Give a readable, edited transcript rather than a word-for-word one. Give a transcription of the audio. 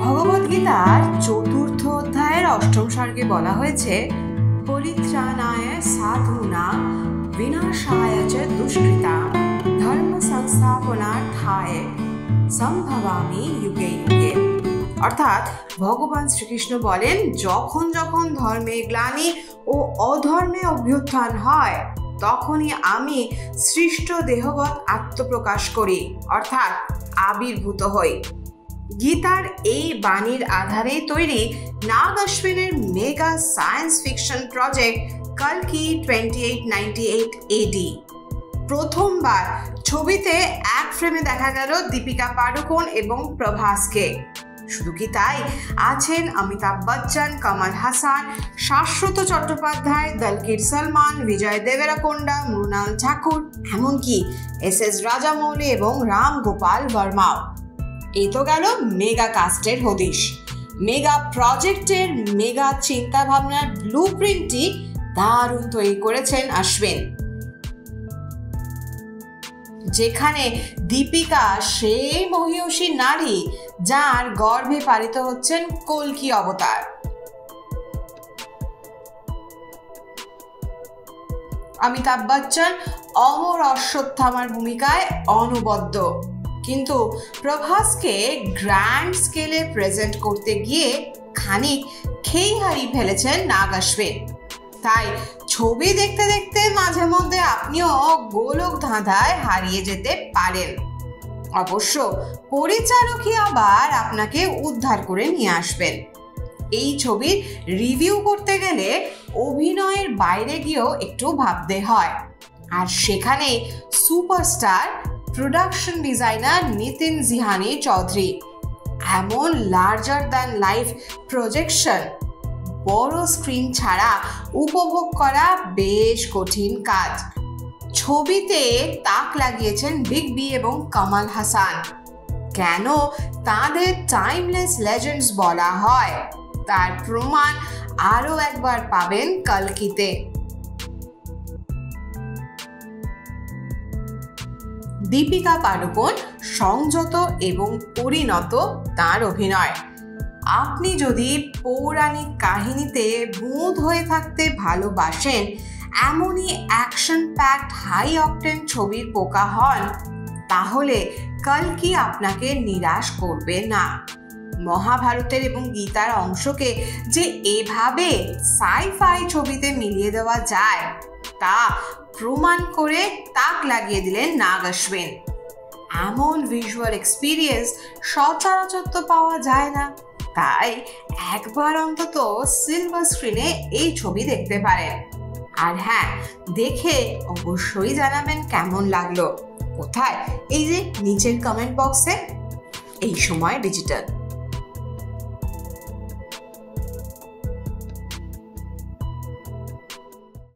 ভগবদ্গীতার চতুর্থ অধ্যায়ের অষ্টম সর্গে বলা হয়েছে, পরিত্রাণায় সাধূনাং বিনাশায় চ দুষ্কৃতাং ধর্ম সংস্থাপনার্থায় সম্ভবামি যুগে যুগে। অর্থাৎ ভগবান শ্রীকৃষ্ণ বলেন, যখন যখন ধর্মে গ্লানি ও অধর্মে অভ্যুত্থান হয় তখনই আমি সৃষ্ট দেহবৎ আত্মপ্রকাশ করি, অর্থাৎ আবির্ভূত হই। গীতার এই বাণীর আধারে তৈরি নাগ অশ্বিনের মেগা সায়েন্স ফিকশন প্রজেক্ট কালকি 2898 AD। প্রথমবার ছবিতে এক ফ্রেমে দেখা গেল দীপিকা পাডুকোন এবং প্রভাসকে। শুধু কি তাই, আছেন অমিতাভ বচ্চন, কমল হাসান, শাশ্বত চট্টোপাধ্যায়, দলকির সলমান, বিজয় দেবেরাকোন্ডা, মৃণাল ঠাকুর, এমনকি SS রাজামৌলি এবং রাম গোপাল বর্মাও। এই তো গেল মেগা কাস্টের হদিশ। মেগা প্রজেক্টের মেগা চিন্তা ভাবনার ব্লুপ্রিন্টটি দারুণ তৈরি করেছেন অশ্বিন, যেখানে দীপিকা সেই মহিয়সী নারী যার গর্ভে পালিত হচ্ছেন কল্কি অবতার। অমিতাভ বচ্চন অমর অশ্বত্থামার ভূমিকায় অনবদ্য, কিন্তু প্রভাসকে গ্র্যান্ড স্কেলে প্রেজেন্ট করতে গিয়ে খানিক খেই হারিয়ে ফেলেছেন নাগ অশ্বিন। তাই ছবি দেখতে দেখতে মাঝে মধ্যে আপনিও গোলক ধাঁধায় হারিয়ে যেতে পারেন। অবশ্য পরিচালকই আবার আপনাকে উদ্ধার করে নিয়ে আসবেন। এই ছবির রিভিউ করতে গেলে অভিনয়ের বাইরে গিয়েও একটু ভাবতে হয়, আর সেখানে superstar production designer Nitin Zihani Choudhary. এমন লার্জার দ্যান লাইফ প্রজেকশন বড় স্ক্রিন ছাড়া উপভোগ করা বেশ কঠিন কাজ। ছবিতে তাক লাগিয়েছেন বিগ বি এবং কমল হাসান। কেন তাদের টাইমলেস লেজেন্ডস বলা হয় তার প্রমাণ আরও একবার পাবেন কালকিতে। দীপিকা পাডুকোন সংযত এবং পরিণত তার অভিনয়। আপনি যদি পৌরাণিক কাহিনীতে বুঁদ হয়ে থাকতে ভালোবাসেন, এমনই অ্যাকশন প্যাকড হাই অকটেন ছবির পোকা হন, তাহলে কালকি আপনাকে নিরাশ করবে না। মহাভারতের এবং গীতার অংশকে যে এভাবে সাই-ফাই ছবিতে মিলিয়ে দেওয়া যায় তা প্রমাণ করে তাক লাগিয়ে দিলেন নাগ অশ্বিন। এমন ভিজুয়াল এক্সপিরিয়েন্স সচরাচর তো পাওয়া যায় না, তাই একবার অন্তত সিলভার স্ক্রিনে এই ছবি দেখতে পারেন। আর হ্যাঁ, দেখে অবশ্যই জানাবেন কেমন লাগলো। কোথায়? এই যে নিচের কমেন্ট বক্সে। এই সময় ডিজিটাল।